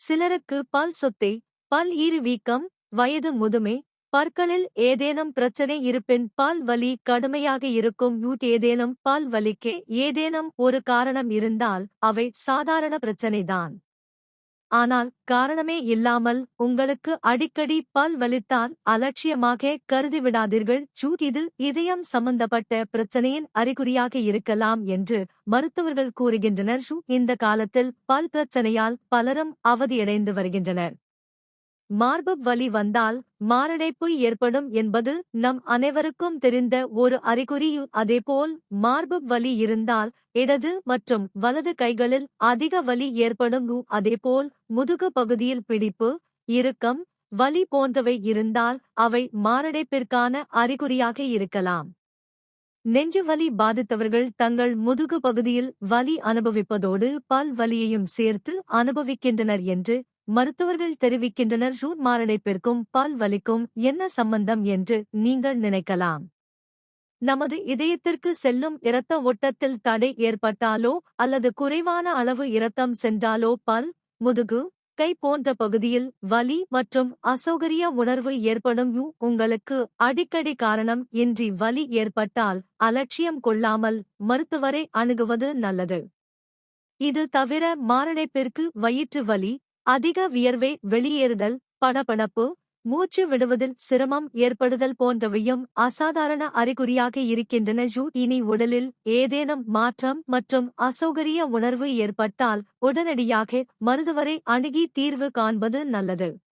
சிலருக்கு பல் சொத்தை, பல் ஈறு வீக்கம், வயது முதுமை, பற்களில் ஏதேனும் பிரச்சனை இருப்பின் பல் வலி கடுமையாக இருக்கும். ஏதேனும் பல் வலிக்கு ஏதேனும் ஒரு காரணம் இருந்தால் அவை சாதாரண பிரச்சனைதான். ஆனால் காரணமே இல்லாமல் உங்களுக்கு அடிக்கடி பல் வலித்தால் அலட்சியமாக கருதிவிடாதீர்கள். இது இதயம் சம்பந்தப்பட்ட பிரச்சனையின் அறிகுறியாக இருக்கலாம் என்று மருத்துவர்கள் கூறுகின்றனர். இந்த காலத்தில் பல் பிரச்சனையால் பலரும் அவதியடைந்து வருகின்றனர். மார்பு வலி வந்தால் மாரடைப்பு ஏற்படும் என்பது நம் அனைவருக்கும் தெரிந்த ஒரு அறிகுறி. அதேபோல் மார்பு வலி இருந்தால் இடது மற்றும் வலது கைகளில் அதிக வலி ஏற்படும். அதேபோல் முதுகு பகுதியில் பிடிப்பு, இறுக்கம், வலி போன்றவை இருந்தால் அவை மாரடைப்பிற்கான அறிகுறியாக இருக்கலாம். நெஞ்சு வலி பாதித்தவர்கள் தங்கள் முதுகு பகுதியில் வலி அனுபவிப்பதோடு பல் வலியையும் சேர்த்து அனுபவிக்கின்றனர் என்று மருத்துவர்கள் தெரிவிக்கின்றனர். மாரடைப்பிற்கும் பல் வலிக்கும் என்ன சம்பந்தம் என்று நீங்கள் நினைக்கலாம். நமது இதயத்திற்கு செல்லும் இரத்த ஓட்டத்தில் தடை ஏற்பட்டாலோ அல்லது குறைவான அளவு இரத்தம் சென்றாலோ பல், முதுகு, கை போன்ற பகுதியில் வலி மற்றும் அசௌகரிய உணர்வு ஏற்படும். உங்களுக்கு அடிக்கடி காரணம் இன்றி வலி ஏற்பட்டால் அலட்சியம் கொள்ளாமல் மருத்துவரை அணுகுவது நல்லது. இது தவிர மாரடைப்பிற்கு வயிற்று வலி, அதிக வியர்வை வெளியேறுதல், படபடப்பு, மூச்சு விடுவதில் சிரமம் ஏற்படுதல் போன்றவையும் அசாதாரண அறிகுறியாக இருக்கின்றன. இனி உடலில் ஏதேனும் மாற்றம் மற்றும் அசௌகரிய உணர்வு ஏற்பட்டால் உடனடியாக மருத்துவரை அணுகி தீர்வு காண்பது நல்லது.